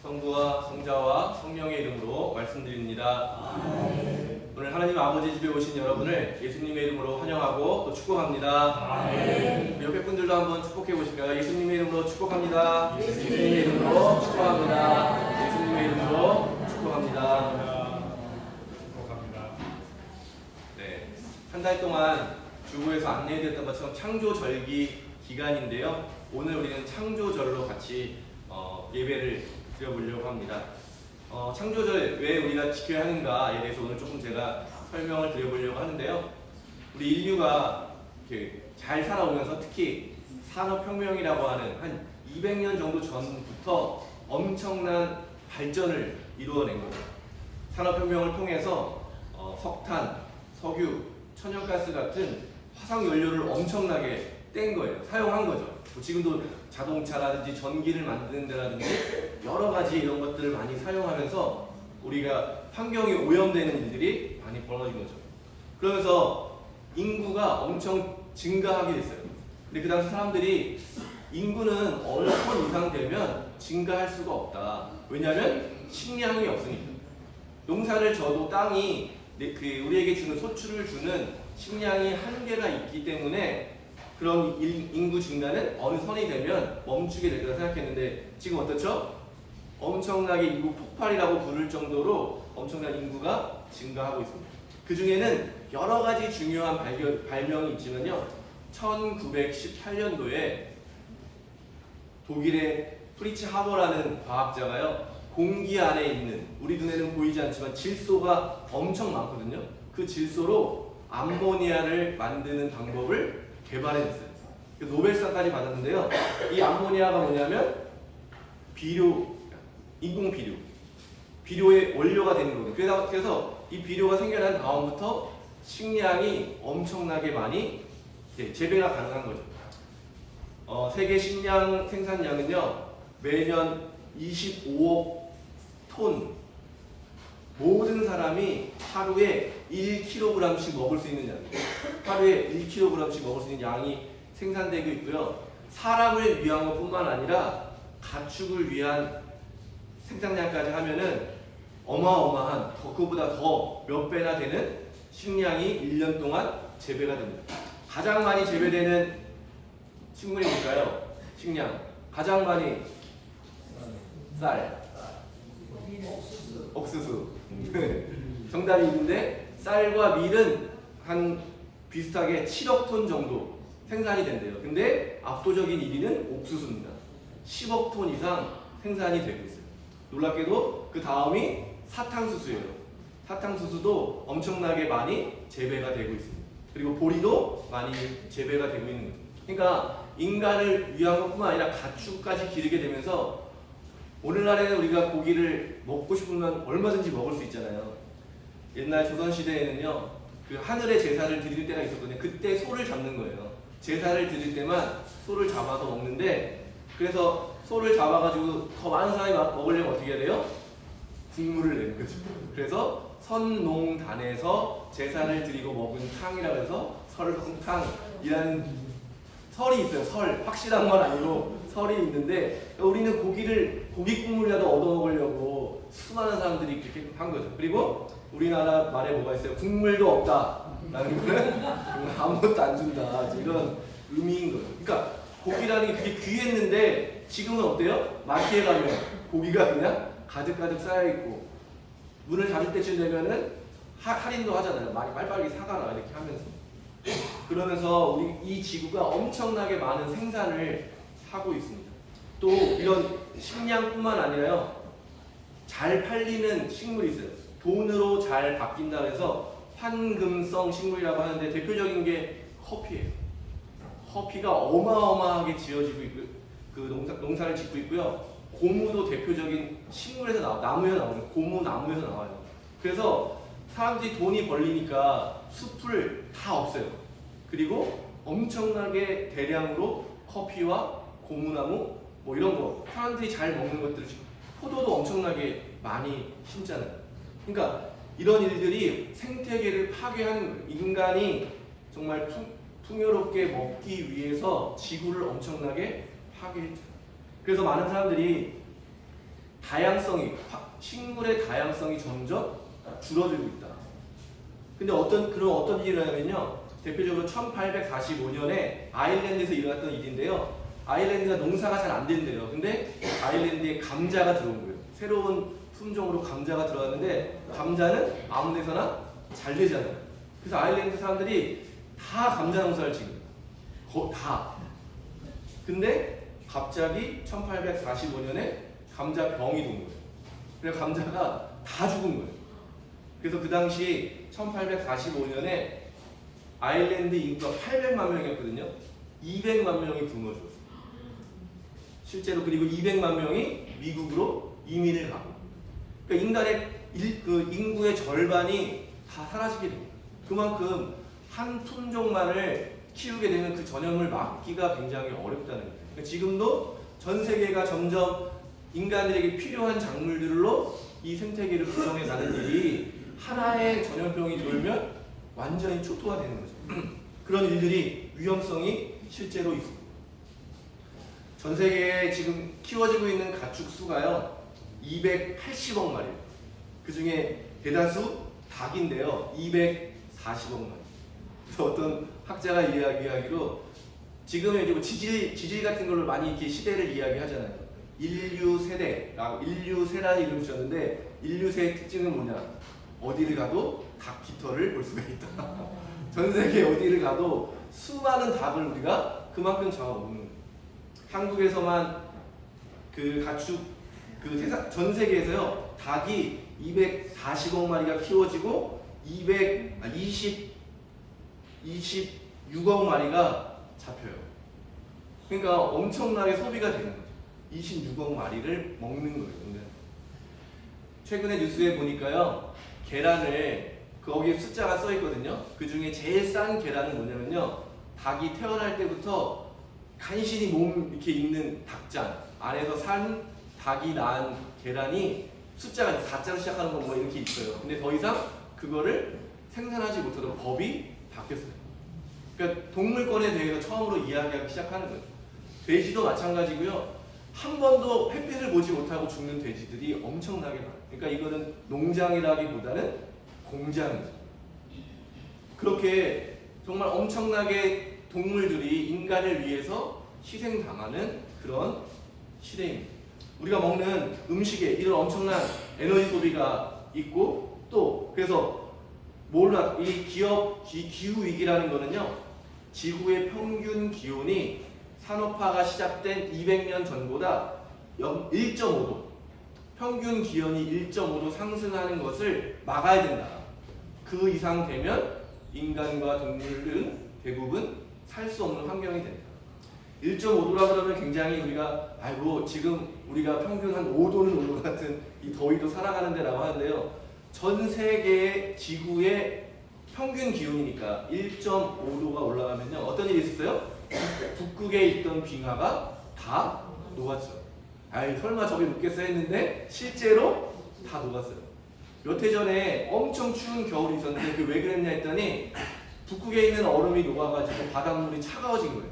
성부와 성자와 성령의 이름으로 말씀드립니다. 오늘 하나님 아버지 집에 오신 여러분을 예수님의 이름으로 환영하고 또 축복합니다. 우리 옆에 분들도 한번 축복해 보실까요? 예수님의 이름으로 축복합니다. 예수님의 이름으로 축복합니다. 예수님의 이름으로 축복합니다. 네, 한 달 동안 주보에서 안내해드렸던 것처럼 창조절기 기간인데요. 오늘 우리는 창조절로 같이 예배를 드려보려고 합니다. 창조절 왜 우리가 지켜야 하는가에 대해서 오늘 조금 제가 설명을 드려보려고 하는데요. 우리 인류가 이렇게 잘 살아오면서 특히 산업혁명이라고 하는 한 200년 정도 전부터 엄청난 발전을 이루어낸 거죠. 산업혁명을 통해서 석탄, 석유, 천연가스 같은 화석연료를 엄청나게 뗀 거예요. 사용한 거죠. 지금도 자동차라든지 전기를 만드는 데라든지 여러 가지 이런 것들을 많이 사용하면서 우리가 환경이 오염되는 일들이 많이 벌어진 거죠. 그러면서 인구가 엄청 증가하게 됐어요. 근데 그 당시 사람들이 인구는 어느 선 이상 되면 증가할 수가 없다. 왜냐하면 식량이 없으니까. 농사를 져도 땅이 우리에게 주는 소출을 주는 식량이 한계가 있기 때문에 그런 인구 증가는 어느 선이 되면 멈추게 될 거라 생각했는데 지금 어떻죠? 엄청나게 인구 폭발이라고 부를 정도로 엄청난 인구가 증가하고 있습니다. 그 중에는 여러 가지 중요한 발명이 있지만요. 1918년도에 독일의 프리츠 하버라는 과학자가요. 공기 안에 있는 우리 눈에는 보이지 않지만 질소가 엄청 많거든요. 그 질소로 암모니아를 만드는 방법을 개발해냈어요. 노벨상까지 받았는데요. 이 암모니아가 뭐냐면 비료, 인공 비료, 비료의 원료가 되는 거거든요. 그래서 이 비료가 생겨난 다음부터 식량이 엄청나게 많이 재배가 가능한 거죠. 세계 식량 생산량은요 매년 25억 톤. 모든 사람이 하루에 1kg씩 먹을 수 있는 양이에요. 하루에 1kg씩 먹을 수 있는 양이 생산되고 있고요. 사람을 위한 것뿐만 아니라 가축을 위한 생산량까지 하면은 어마어마한 그거보다 더 몇 배나 되는 식량이 1년 동안 재배가 됩니다. 가장 많이 재배되는 식물이 뭘까요? 식량. 가장 많이 쌀. 옥수수. 정답이 있는데 쌀과 밀은 한 비슷하게 7억 톤 정도 생산이 된대요. 근데 압도적인 1위는 옥수수입니다. 10억 톤 이상 생산이 되고 있어요. 놀랍게도 그 다음이 사탕수수예요. 사탕수수도 엄청나게 많이 재배가 되고 있습니다. 그리고 보리도 많이 재배가 되고 있는 거죠. 그러니까 인간을 위한 것뿐만 아니라 가축까지 기르게 되면서 오늘날에는 우리가 고기를 먹고 싶으면 얼마든지 먹을 수 있잖아요. 옛날 조선시대에는요, 그 하늘에 제사를 드릴 때가 있었거든요. 그때 소를 잡는 거예요. 제사를 드릴 때만 소를 잡아서 먹는데, 그래서 소를 잡아가지고 더 많은 사람이 먹으려면 어떻게 해야 돼요? 국물을 내는 거죠. 그래서 선농단에서 제사를 드리고 먹은 탕이라고 해서 설렁탕이라는 설이 있어요. 설. 확실한 건 아니고 설이 있는데 우리는 고기 국물이라도 얻어먹으려고 수많은 사람들이 그렇게 한 거죠. 그리고 우리나라 말에 뭐가 있어요? 국물도 없다 라는 거는 아무것도 안 준다 이런 의미인 거예요. 그러니까 고기라는 게 그게 귀했는데 지금은 어때요? 마트에 가면 고기가 그냥 가득가득 쌓여있고 문을 닫을 때쯤 되면은 할인도 하잖아요. 많이 빨리빨리 사가라 이렇게 하면서. 그러면서 우리 이 지구가 엄청나게 많은 생산을 하고 있습니다. 또 이런 식량뿐만 아니라요. 잘 팔리는 식물이 있어요. 돈으로 잘 바뀐다 해서 황금성 식물이라고 하는데 대표적인 게 커피예요. 커피가 어마어마하게 지어지고 있고 그 농사를 짓고 있고요. 고무도 대표적인 식물에서 나무에서 나오는 고무 나무에서 나와요. 그래서 사람들이 돈이 벌리니까 숲을 다 없애요. 그리고 엄청나게 대량으로 커피와 고무나무 뭐 이런 거 사람들이 잘 먹는 것들을 포도도 엄청나게 많이 심잖아요. 그러니까 이런 일들이 생태계를 파괴하는 거예요. 인간이 정말 풍요롭게 먹기 위해서 지구를 엄청나게 파괴했죠. 그래서 많은 사람들이 식물의 다양성이 점점 줄어들고 있다. 근데 어떤 일이 일어나면요. 대표적으로 1845년에 아일랜드에서 일어났던 일인데요. 아일랜드가 농사가 잘 안 된대요. 근데 아일랜드에 감자가 들어온 거예요. 새로운 품종으로 감자가 들어왔는데 감자는 아무 데서나 잘 되잖아요. 그래서 아일랜드 사람들이 다 감자 농사를 지은 거예요. 다. 근데 갑자기 1845년에 감자병이 돈 거예요. 그래서 감자가 다 죽은 거예요. 그래서 그 당시 1845년에 아일랜드 인구가 800만 명이었거든요. 200만 명이 굶어 죽었어요. 실제로. 그리고 200만 명이 미국으로 이민을 가고. 그러니까 인간의 인구의 절반이 다 사라지게 됩니다. 그만큼 한 품종만을 키우게 되면 그 전염을 막기가 굉장히 어렵다는 거예요. 그러니까 지금도 전 세계가 점점 인간들에게 필요한 작물들로 이 생태계를 구성해 가는 일이 하나의 전염병이 돌면 완전히 초토화되는 거죠. 그런 일들이 위험성이 실제로 있습니다. 전 세계에 지금 키워지고 있는 가축 수가요 280억 마리. 그 중에 대다수 닭인데요 240억 마리. 그래서 어떤 학자가 이야기하기로 지금의 뭐 지질 같은 걸로 많이 이렇게 시대를 이야기하잖아요. 인류 세라는 이름을 붙였는데 인류세의 특징은 뭐냐? 어디를 가도 닭 깃털을 볼 수가 있다. 전 세계 어디를 가도 수많은 닭을 우리가 그만큼 잡아먹는 거예요. 한국에서만 그 가축 전 세계에서요 닭이 240억 마리가 키워지고 26억 마리가 잡혀요. 그러니까 엄청나게 소비가 되는 거죠. 26억 마리를 먹는 거예요. 최근에 뉴스에 보니까요 계란을 거기에 숫자가 써 있거든요. 그 중에 제일 싼 계란은 뭐냐면요 닭이 태어날 때부터 간신히 몸 이렇게 있는 닭장 안에서 산 닭이 낳은 계란이 숫자가 4자로 시작하는 거 뭐 이렇게 있어요. 근데 더 이상 그거를 생산하지 못하도록 법이 바뀌었어요. 그러니까 동물권에 대해서 처음으로 이야기하기 시작하는 거예요. 돼지도 마찬가지고요. 한 번도 햇빛을 보지 못하고 죽는 돼지들이 엄청나게 많아요. 그러니까 이거는 농장이라기보다는 공장이죠. 그렇게 정말 엄청나게 동물들이 인간을 위해서 희생당하는 그런 시대입니다. 우리가 먹는 음식에 이런 엄청난 에너지 소비가 있고 또 그래서 이 기후 위기라는 거는요 지구의 평균 기온이 산업화가 시작된 200년 전보다 1.5도 평균 기온이 1.5도 상승하는 것을 막아야 된다. 그 이상 되면 인간과 동물은 대부분 살 수 없는 환경이 된다. 1.5도라 그러면 굉장히 우리가 지금 우리가 평균 한 5도는 온 것 같은 이 더위도 살아가는데 라고 하는데요. 전 세계의 지구의 평균 기온이니까 1.5도가 올라가면요 어떤 일이 있었어요? 북극에 있던 빙하가 다 녹았죠. 설마 저게 녹겠어 했는데 실제로 다 녹았어요. 몇 해 전에 엄청 추운 겨울이 있었는데 그 왜 그랬냐 했더니 북극에 있는 얼음이 녹아가지고 바닷물이 차가워진 거예요.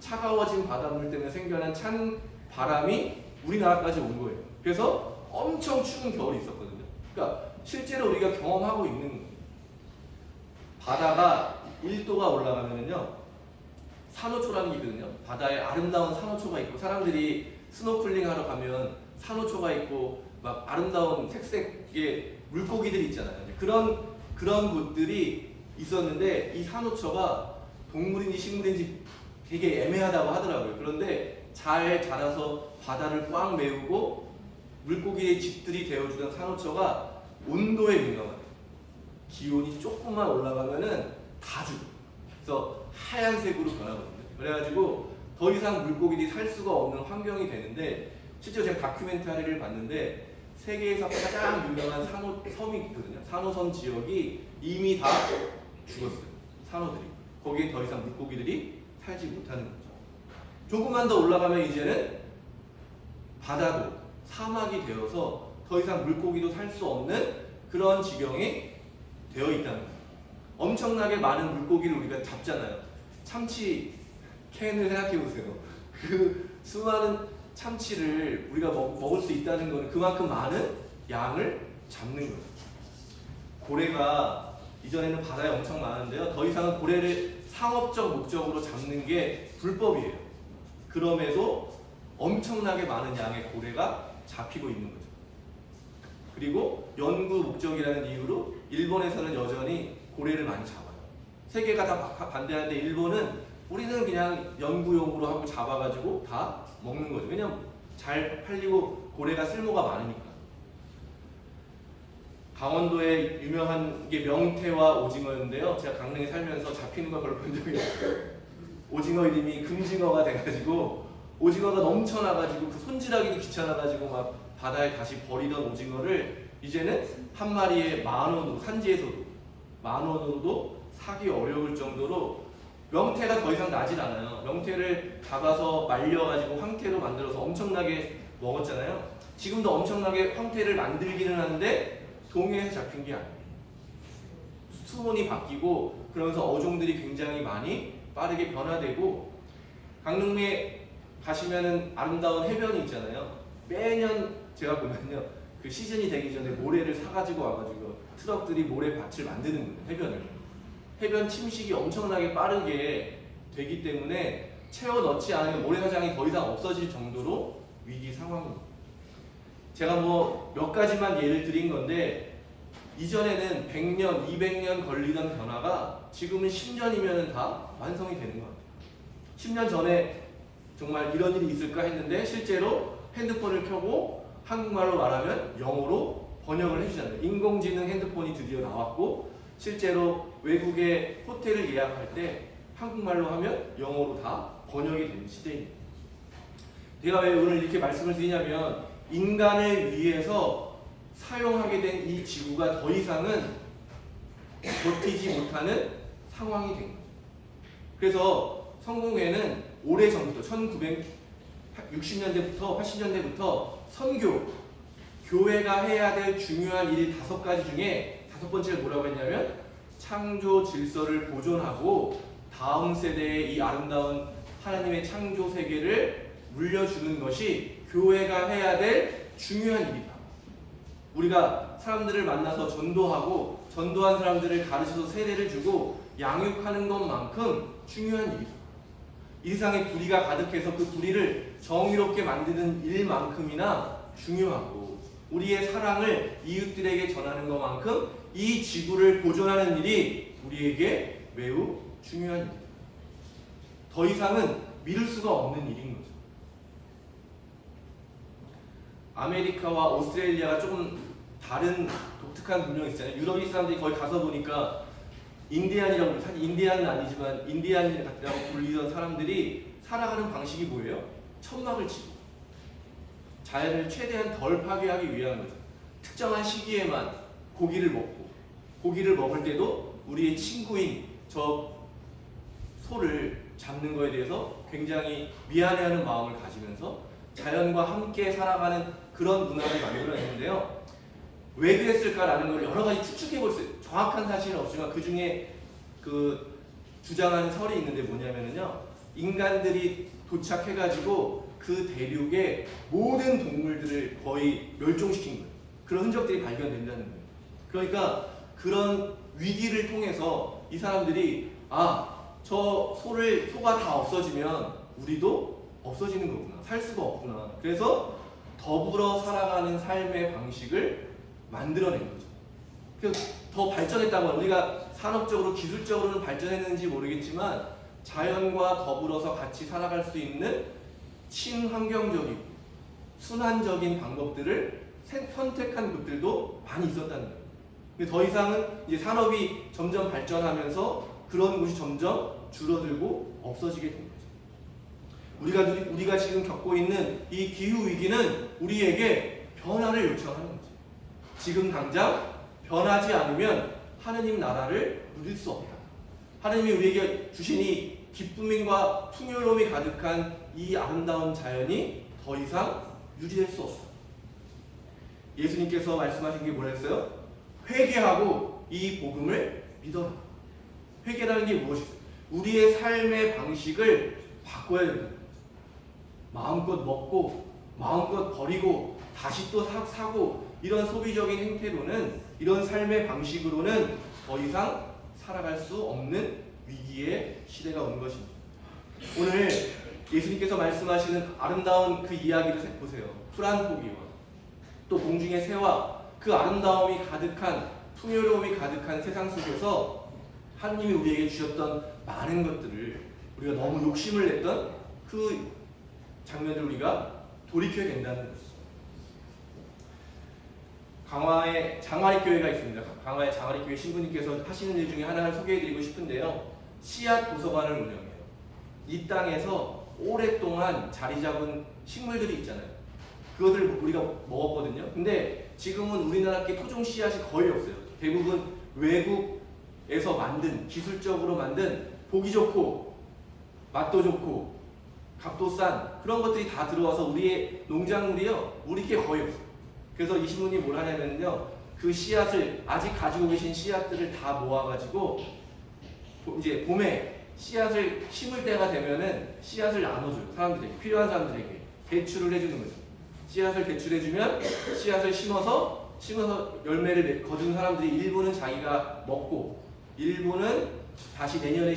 차가워진 바닷물 때문에 생겨난 찬 바람이 우리나라까지 온 거예요. 그래서 엄청 추운 겨울이 있었거든요. 그러니까 실제로 우리가 경험하고 있는 거예요. 바다가 1도가 올라가면요 산호초라는 게 있거든요. 바다에 아름다운 산호초가 있고 사람들이 스노클링 하러 가면 산호초가 있고 막 아름다운 색색의 물고기들이 있잖아요. 그런 곳들이 있었는데 이 산호초가 동물인지 식물인지 되게 애매하다고 하더라고요. 그런데 잘 자라서 바다를 꽉 메우고 물고기의 집들이 되어주던 산호초가 온도에 민감해요. 기온이 조금만 올라가면은 다 죽어요. 그래서 하얀색으로 변하거든요. 그래가지고 더 이상 물고기들이 살 수가 없는 환경이 되는데 실제로 제가 다큐멘터리를 봤는데 세계에서 가장 유명한 산호섬이 있거든요. 산호섬 지역이 이미 다 죽었어요. 산호들이. 거기에 더 이상 물고기들이 살지 못하는 거죠. 조금만 더 올라가면 이제는 바다도 사막이 되어서 더 이상 물고기도 살 수 없는 그런 지경이 되어 있다는 거예요. 엄청나게 많은 물고기를 우리가 잡잖아요. 참치 캔을 생각해 보세요. 그 수많은 참치를 우리가 먹을 수 있다는 것은 그만큼 많은 양을 잡는 거예요. 고래가 이전에는 바다에 엄청 많은데요. 더 이상은 고래를 상업적 목적으로 잡는 게 불법이에요. 그럼에도 엄청나게 많은 양의 고래가 잡히고 있는 거죠. 그리고 연구 목적이라는 이유로 일본에서는 여전히 고래를 많이 잡아요. 세계가 다 반대하는데 일본은 우리는 그냥 연구용으로 하고 잡아가지고 다 먹는 거죠. 왜냐면 잘 팔리고 고래가 쓸모가 많으니까. 강원도에 유명한 게 명태와 오징어인데요. 제가 강릉에 살면서 잡히는 걸 별로 본 적이 없어요. 오징어 이름이 금징어가 돼가지고 오징어가 넘쳐나가지고 그 손질하기도 귀찮아가지고 막 바다에 다시 버리던 오징어를 이제는 한 마리에 10,000원으로, 산지에서도 10,000원으로도 사기 어려울 정도로 명태가 더 이상 나질 않아요. 명태를 잡아서 말려가지고 황태로 만들어서 엄청나게 먹었잖아요. 지금도 엄청나게 황태를 만들기는 하는데 동해에서 잡힌 게 아니에요. 수온이 바뀌고 그러면서 어종들이 굉장히 많이 빠르게 변화되고, 강릉에 가시면은 아름다운 해변이 있잖아요. 매년 제가 보면요, 그 시즌이 되기 전에 모래를 사가지고 와가지고 트럭들이 모래밭을 만드는 거예요. 해변을. 해변 침식이 엄청나게 빠르게 되기 때문에 채워 넣지 않으면 모래사장이 더 이상 없어질 정도로 위기 상황입니다. 제가 뭐 몇 가지만 예를 드린 건데, 이전에는 100년, 200년 걸리던 변화가 지금은 10년이면 다 완성이 되는 것 같아요. 10년 전에 정말 이런 일이 있을까 했는데 실제로 핸드폰을 켜고 한국말로 말하면 영어로 번역을 해주잖아요. 인공지능 핸드폰이 드디어 나왔고 실제로 외국의 호텔을 예약할 때 한국말로 하면 영어로 다 번역이 되는 시대입니다. 제가 왜 오늘 이렇게 말씀을 드리냐면, 인간을 위해서 사용하게 된 이 지구가 더 이상은 버티지 못하는 상황이 된 거죠. 그래서 성공회는 오래전부터 1960년대부터 80년대부터 선교, 교회가 해야 될 중요한 일 5가지 중에 5번째를 뭐라고 했냐면, 창조 질서를 보존하고 다음 세대에 이 아름다운 하나님의 창조 세계를 물려주는 것이 교회가 해야 될 중요한 일이다. 우리가 사람들을 만나서 전도하고 전도한 사람들을 가르쳐서 세례를 주고 양육하는 것만큼 중요한 일이다. 이 세상에 불의가 가득해서 그 불의를 정의롭게 만드는 일만큼이나 중요하고, 우리의 사랑을 이웃들에게 전하는 것만큼 이 지구를 보존하는 일이 우리에게 매우 중요한 일이다. 더 이상은 미룰 수가 없는 일인 거죠. 아메리카와 오스트레일리아가 조금 다른 독특한 문명이 있잖아요. 유럽인 사람들이 거기 가서 보니까 인디안이라고, 사실 인디안은 아니지만 인디안이라고 불리던 사람들이 살아가는 방식이 뭐예요? 천막을 치고 자연을 최대한 덜 파괴하기 위한 거죠. 특정한 시기에만 고기를 먹고, 고기를 먹을 때도 우리의 친구인 저 소를 잡는 거에 대해서 굉장히 미안해하는 마음을 가지면서 자연과 함께 살아가는 그런 문화를 만들어냈는데요. 왜 그랬을까라는 걸 여러 가지 추측해 볼 수 있어요. 정확한 사실은 없지만 그 중에 그 주장하는 설이 있는데 뭐냐면요, 인간들이 도착해가지고 그 대륙의 모든 동물들을 거의 멸종시킨 거예요. 그런 흔적들이 발견된다는 거예요. 그러니까 그런 위기를 통해서 이 사람들이 저 소가 다 없어지면 우리도 없어지는 거구나, 살 수가 없구나. 그래서 더불어 살아가는 삶의 방식을 만들어낸 거죠. 그래서 더 발전했다고 하면, 우리가 산업적으로 기술적으로는 발전했는지 모르겠지만 자연과 더불어서 같이 살아갈 수 있는 친환경적이고 순환적인 방법들을 선택한 곳들도 많이 있었다는 거예요. 근데 더 이상은 이제 산업이 점점 발전하면서 그런 곳이 점점 줄어들고 없어지게 된 거죠. 우리가 지금 겪고 있는 이 기후 위기는 우리에게 변화를 요청하는 거죠. 지금 당장 변하지 않으면 하느님 나라를 누릴 수 없다. 하느님이 우리에게 주신 이 기쁨과 풍요로움이 가득한 이 아름다운 자연이 더 이상 유지될 수 없다. 예수님께서 말씀하신 게 뭐라 했어요? 회개하고 이 복음을 믿어라. 회개라는 게 무엇이죠? 우리의 삶의 방식을 바꿔야 된다. 마음껏 먹고 마음껏 버리고 다시 또 사고 이런 소비적인 행태로는 이런 삶의 방식으로는 더 이상 살아갈 수 없는 위기의 시대가 온 것입니다. 오늘 예수님께서 말씀하시는 아름다운 그 이야기를 보세요. 푸른 포기와 또 공중의 새와 그 아름다움이 가득한 풍요로움이 가득한 세상 속에서 하나님이 우리에게 주셨던 많은 것들을 우리가 너무 욕심을 냈던 그 장면을 우리가 돌이켜야 된다는 것이죠. 강화에 장화리교회가 있습니다. 강화의 장화리교회 신부님께서 하시는 일 중에 하나를 소개해드리고 싶은데요. 씨앗 도서관을 운영해요. 이 땅에서 오랫동안 자리 잡은 식물들이 있잖아요. 그것을 우리가 먹었거든요. 근데 지금은 우리나라께 토종 씨앗이 거의 없어요. 대부분 외국에서 만든, 기술적으로 만든 보기 좋고 맛도 좋고 값도 싼 그런 것들이 다 들어와서 우리의 농작물이요, 우리께 거의 없어요. 그래서 이 신부님이 뭘 하냐면요, 그 씨앗을 아직 가지고 계신 씨앗들을 다 모아가지고 이제 봄에 씨앗을 심을 때가 되면은 씨앗을 나눠줘요. 사람들에게, 필요한 사람들에게 대출을 해주는 거죠. 씨앗을 대출해주면 씨앗을 심어서 열매를 거둔 사람들이 일부는 자기가 먹고 일부는 다시 내년에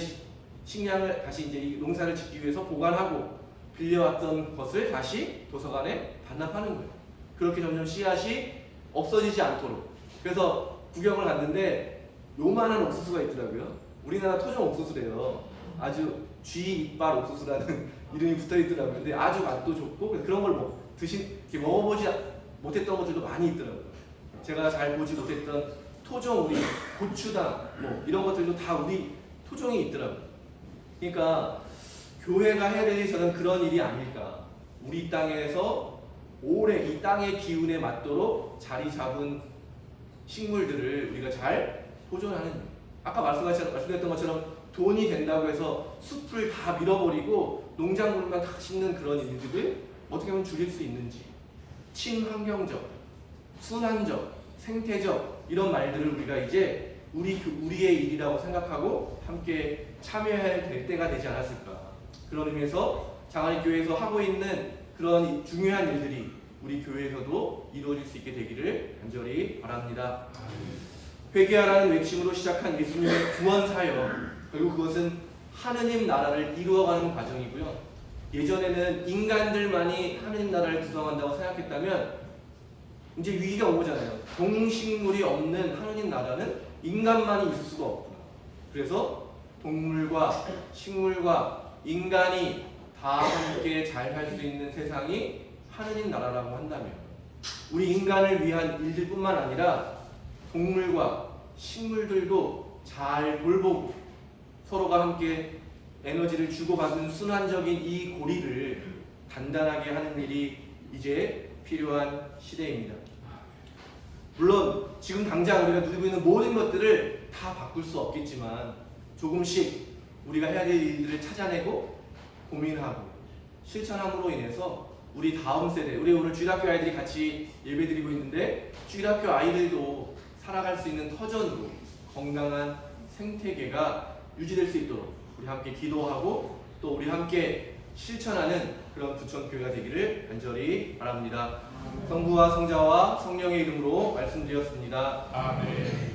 식량을 다시 이제 이 농사를 짓기 위해서 보관하고 빌려왔던 것을 다시 도서관에 반납하는 거예요. 그렇게 점점 씨앗이 없어지지 않도록. 그래서 구경을 갔는데 요만한 옥수수가 있더라고요. 우리나라 토종 옥수수래요. 아주 쥐 이빨 옥수수라는 이름이 붙어 있더라고요. 근데 아주 맛도 좋고 그런 걸 이렇게 먹어보지 못했던 것들도 많이 있더라고요. 제가 잘 보지 못했던 토종 우리 고추당 뭐 이런 것들도 다 우리 토종이 있더라고요. 그러니까 교회가 해야 될 일이 저는 그런 일이 아닐까. 우리 땅에서 오래 이 땅의 기운에 맞도록 자리 잡은 식물들을 우리가 잘 보존하는 일. 아까 말씀드렸던 것처럼 돈이 된다고 해서 숲을 다 밀어버리고 농작물만 다 심는 그런 일들을 어떻게 하면 줄일 수 있는지, 친환경적, 순환적, 생태적 이런 말들을 우리가 이제 우리의 일이라고 생각하고 함께 참여해야 될 때가 되지 않았을까. 그런 의미에서 장안리교회에서 하고 있는 그런 중요한 일들이 우리 교회에서도 이루어질 수 있게 되기를 간절히 바랍니다. 회개하라는 외침으로 시작한 예수님의 구원 사역, 그리고 그것은 하느님 나라를 이루어가는 과정이고요. 예전에는 인간들만이 하느님 나라를 구성한다고 생각했다면 이제 위기가 온 거잖아요. 동식물이 없는 하느님 나라는 인간만이 있을 수가 없구나. 그래서 동물과 식물과 인간이 다 함께 잘 살 수 있는 세상이 하느님 나라라고 한다면 우리 인간을 위한 일들뿐만 아니라 동물과 식물들도 잘 돌보고 서로가 함께 에너지를 주고받는 순환적인 이 고리를 단단하게 하는 일이 이제 필요한 시대입니다. 물론 지금 당장 우리가 누리고 있는 모든 것들을 다 바꿀 수 없겠지만 조금씩 우리가 해야 될 일들을 찾아내고 고민하고 실천함으로 인해서 우리 다음 세대, 우리 오늘 주일학교 아이들이 같이 예배드리고 있는데 주일학교 아이들도 살아갈 수 있는 터전으로 건강한 생태계가 유지될 수 있도록 우리 함께 기도하고 또 우리 함께 실천하는 그런 부천교회가 되기를 간절히 바랍니다. 성부와 성자와 성령의 이름으로 말씀드렸습니다. 아멘.